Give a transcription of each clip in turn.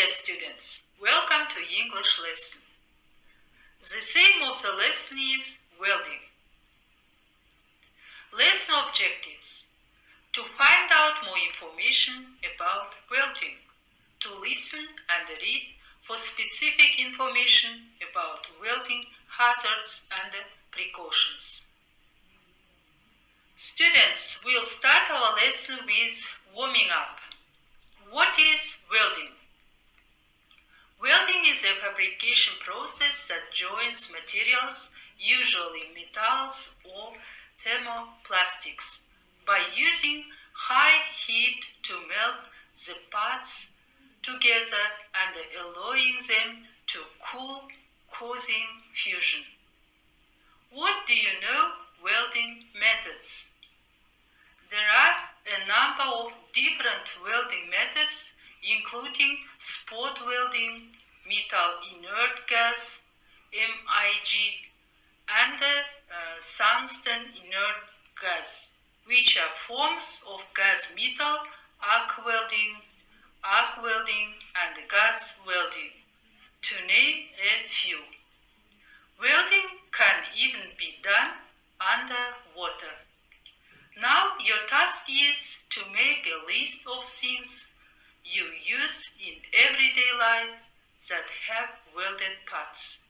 dear students, welcome to English lesson. The theme of the lesson is welding. Lesson objectives: to find out more information about welding, to listen and read for specific information about welding hazards and precautions. Students, we'll start our lesson with warming up. What is welding? Welding is a fabrication process that joins materials, usually metals or thermoplastics, by using high heat to melt the parts together and allowing them to cool, causing fusion. What do you know welding methods? There are a number of different welding methods, including spot welding, metal inert gas, MIG, and tungsten inert gas, which are forms of gas metal, arc welding, and gas welding, to name a few. Welding can even be done underwater. Now your task is to make a list of things you use in everyday life that have welded parts.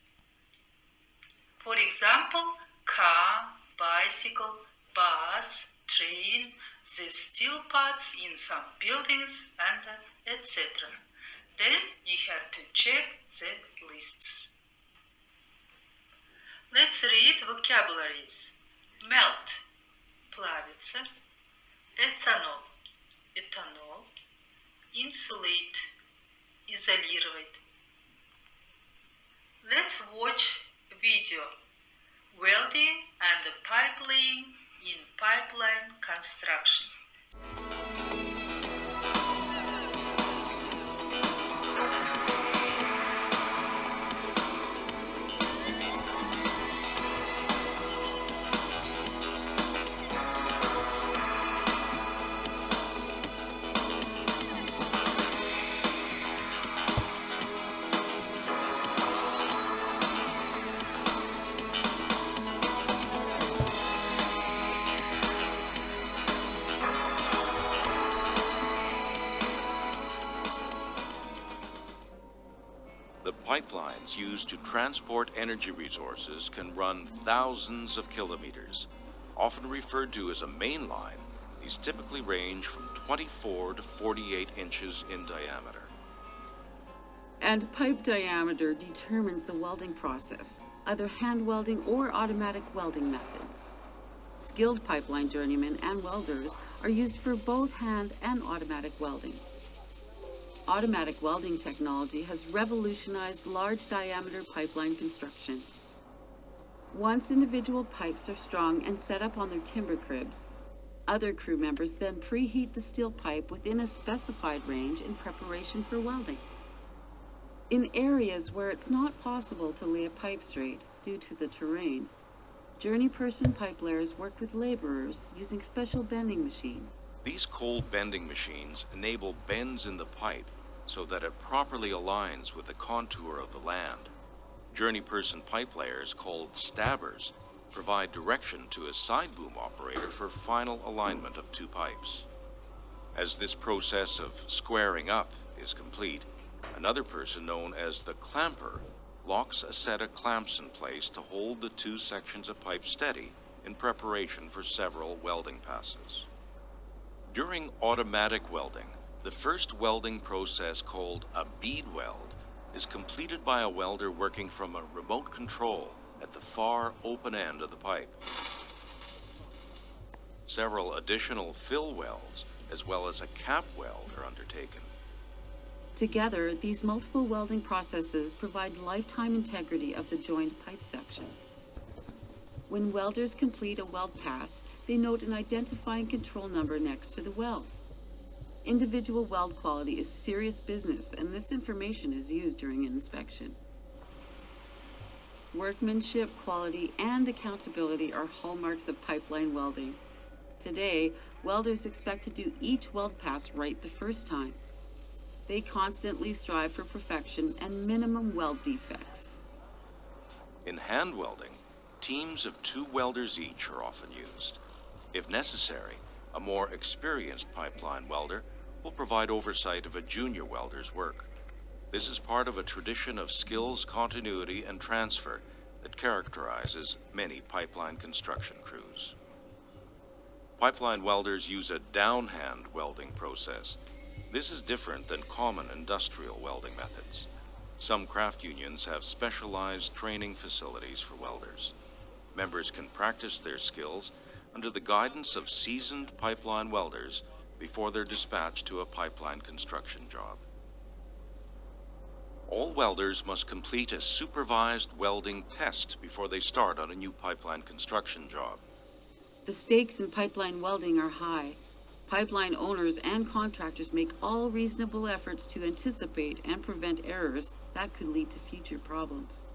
For example, car, bicycle, bus, train, the steel parts in some buildings, and etc. Then you have to check the lists. Let's read vocabularies. Melt, плавиться, этанол, insulate, изолировать. Let's watch video. Welding and pipe laying in pipeline construction. Pipelines used to transport energy resources can run thousands of kilometers. Often referred to as a main line, these typically range from 24 to 48 inches in diameter. And pipe diameter determines the welding process, either hand welding or automatic welding methods. Skilled pipeline journeymen and welders are used for both hand and automatic welding. Automatic welding technology has revolutionized large diameter pipeline construction. Once individual pipes are strung and set up on their timber cribs, other crew members then preheat the steel pipe within a specified range in preparation for welding. In areas where it's not possible to lay a pipe straight due to the terrain, journeyperson pipe layers work with laborers using special bending machines. These cold bending machines enable bends in the pipe so that it properly aligns with the contour of the land. Journeyperson pipe layers, called stabbers, provide direction to a side boom operator for final alignment of two pipes. As this process of squaring up is complete, another person known as the clamper locks a set of clamps in place to hold the two sections of pipe steady in preparation for several welding passes. During automatic welding, the first welding process, called a bead weld, is completed by a welder working from a remote control at the far open end of the pipe. Several additional fill welds, as well as a cap weld, are undertaken. Together, these multiple welding processes provide lifetime integrity of the joined pipe sections. When welders complete a weld pass, they note an identifying control number next to the weld. Individual weld quality is serious business, and this information is used during an inspection. Workmanship, quality, and accountability are hallmarks of pipeline welding. Today, welders expect to do each weld pass right the first time. They constantly strive for perfection and minimum weld defects. In hand welding, teams of 2 welders each are often used. If necessary, a more experienced pipeline welder will provide oversight of a junior welder's work. This is part of a tradition of skills continuity and transfer that characterizes many pipeline construction crews. Pipeline welders use a downhand welding process. This is different than common industrial welding methods. Some craft unions have specialized training facilities for welders. Members can practice their skills under the guidance of seasoned pipeline welders before they're dispatched to a pipeline construction job. All welders must complete a supervised welding test before they start on a new pipeline construction job. The stakes in pipeline welding are high. Pipeline owners and contractors make all reasonable efforts to anticipate and prevent errors that could lead to future problems.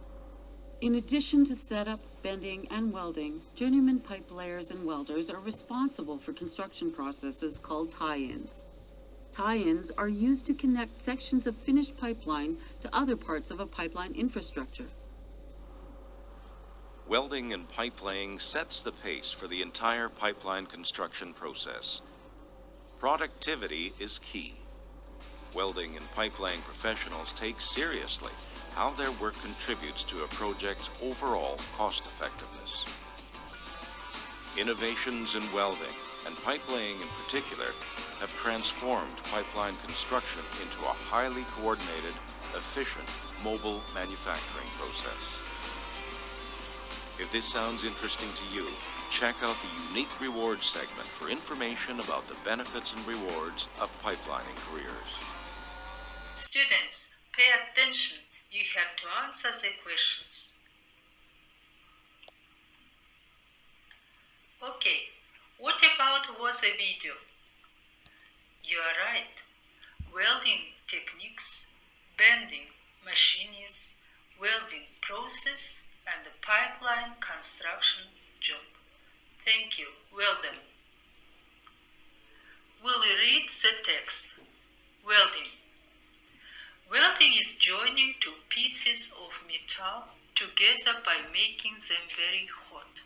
In addition to setup, bending, and welding, journeyman pipe layers and welders are responsible for construction processes called tie-ins. Tie-ins are used to connect sections of finished pipeline to other parts of a pipeline infrastructure. Welding and pipe laying sets the pace for the entire pipeline construction process. Productivity is key. Welding and pipe laying professionals take seriously how their work contributes to a project's overall cost effectiveness. Innovations in welding and pipe laying in particular have transformed pipeline construction into a highly coordinated, efficient, mobile manufacturing process. If this sounds interesting to you, check out the unique rewards segment for information about the benefits and rewards of pipelining careers. Students, pay attention. You have to answer the questions. Okay, what about was a video? You are right. Welding techniques, bending machines, welding process, and the pipeline construction job. Thank you. Well done. Will you read the text? Welding. Welding is joining 2 pieces of metal together by making them very hot.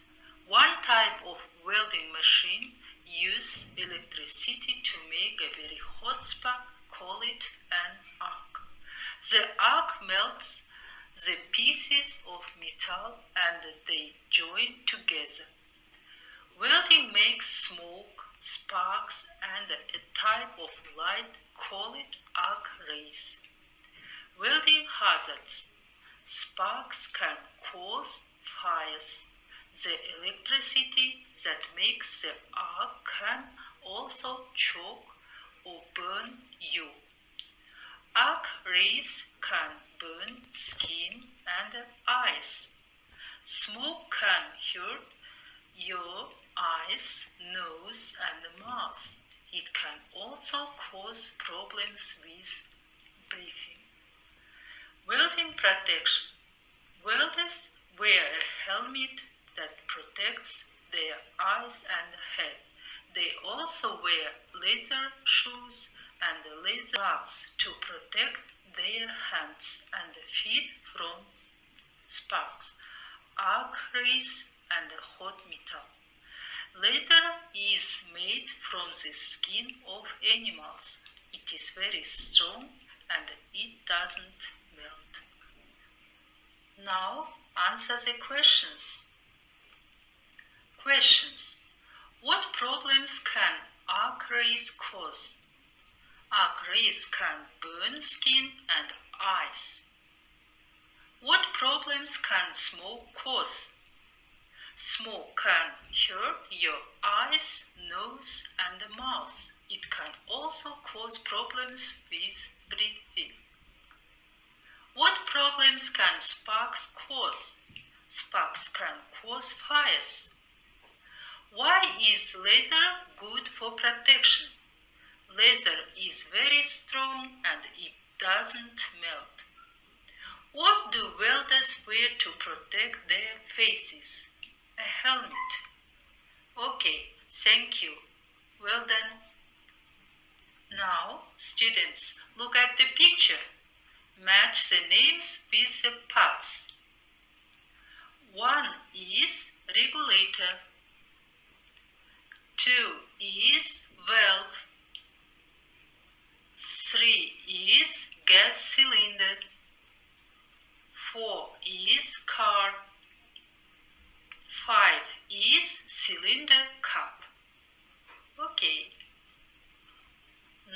One type of welding machine uses electricity to make a very hot spark, call it an arc. The arc melts the pieces of metal and they join together. Welding makes smoke, sparks, and a type of light, call it arc rays. Welding hazards. Sparks can cause fires. The electricity that makes the arc can also choke or burn you. Arc rays can burn skin and eyes. Smoke can hurt your eyes, nose, and mouth. It can also cause problems with breathing. Welding protection. Welders wear a helmet that protects their eyes and head. They also wear leather shoes and leather gloves to protect their hands and feet from sparks, arc rays, and hot metal. Leather is made from the skin of animals. It is very strong and it doesn't melt. Now answer the questions. Questions. What problems can arc rays cause? Arc rays can burn skin and eyes. What problems can smoke cause? Smoke can hurt your eyes, nose, and mouth. It can also cause problems with breathing. What problems can sparks cause? Sparks can cause fires. Why is leather good for protection? Leather is very strong and it doesn't melt. What do welders wear to protect their faces? A helmet. Okay, thank you. Well done. Now students, look at the picture. Match the names with the parts. 1 is regulator. 2 is valve. 3 is gas cylinder. 4 is car. 5 is cylinder cup. Okay.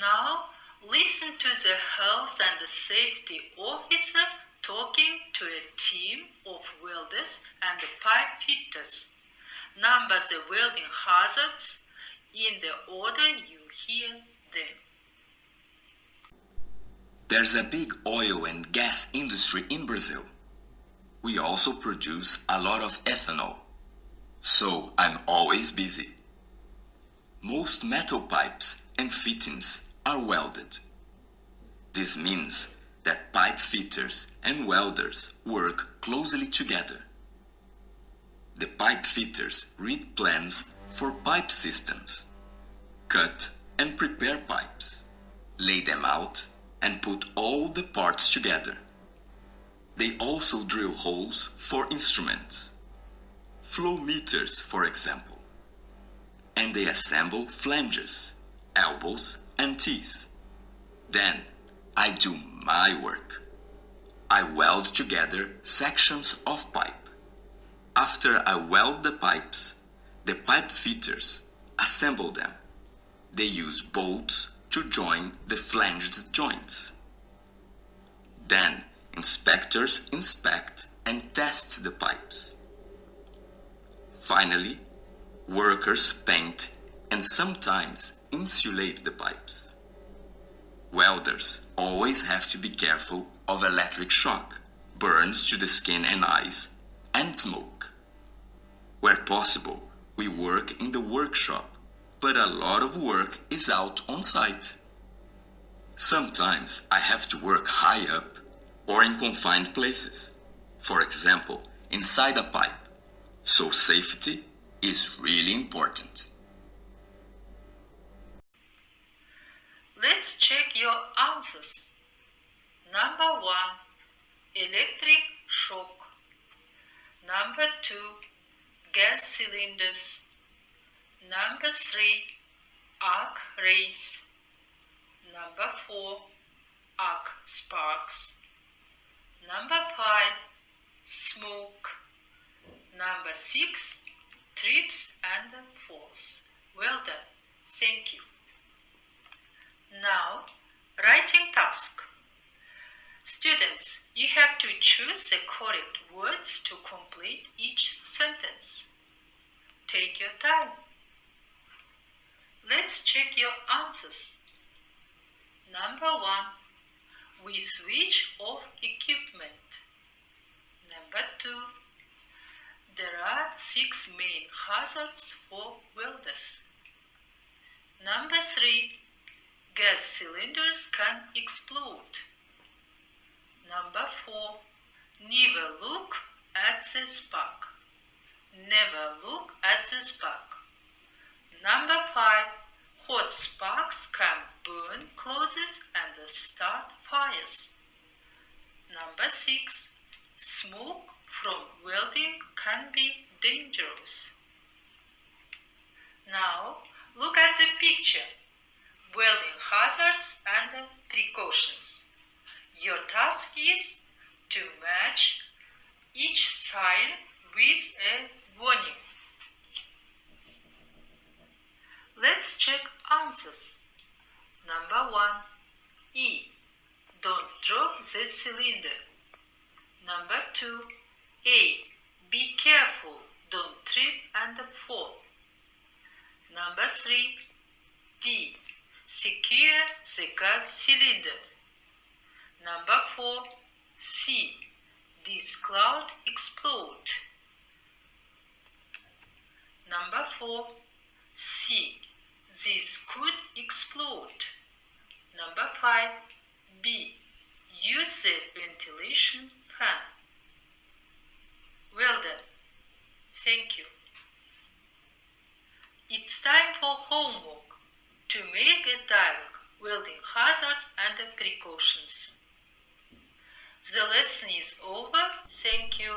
Now listen to the health and safety officer talking to a team of welders and pipe fitters. Number the welding hazards in the order you hear them. There's a big oil and gas industry in Brazil. We also produce a lot of ethanol, so I'm always busy. Most metal pipes and fittings are welded. This means that pipe fitters and welders work closely together. The pipe fitters read plans for pipe systems, cut and prepare pipes, lay them out, and put all the parts together. They also drill holes for instruments, flow meters for example, and they assemble flanges, elbows and teeth. Then I do my work. I weld together sections of pipe. After I weld the pipes, the pipe fitters assemble them. They use bolts to join the flanged joints. Then inspectors inspect and test the pipes. Finally, workers paint and sometimes insulate the pipes. Welders always have to be careful of electric shock, burns to the skin and eyes, and smoke. Where possible, we work in the workshop, but a lot of work is out on site. Sometimes I have to work high up or in confined places, for example, inside a pipe, so safety is really important. Let's check your answers. Number 1, electric shock. Number 2, gas cylinders. Number 3, arc rays. Number 4, arc sparks. Number 5, smoke. Number 6, trips and falls. Well done. Thank you. Now, writing task. Students, you have to choose the correct words to complete each sentence. Take your time. Let's check your answers. Number 1, we switch off equipment. Number 2, there are 6 main hazards for welders. Number 3, gas cylinders can explode. Number 4, never look at the spark. Never look at the spark. Number 5, hot sparks can burn clothes and start fires. Number 6, smoke from welding can be dangerous. Now, look at the picture. Welding hazards and precautions. Your task is to match each sign with a warning. Let's check answers. Number 1, E. Don't drop the cylinder. Number 2, A. Be careful, don't trip and fall. Number 3, D. Secure the gas cylinder. Number 4, C. This cloud explode. Number 4, C. This could explode. Number 5, B. Use the ventilation fan. Well done. Thank you. It's time for homework. To make a dialogue, welding hazards and precautions. The lesson is over. Thank you.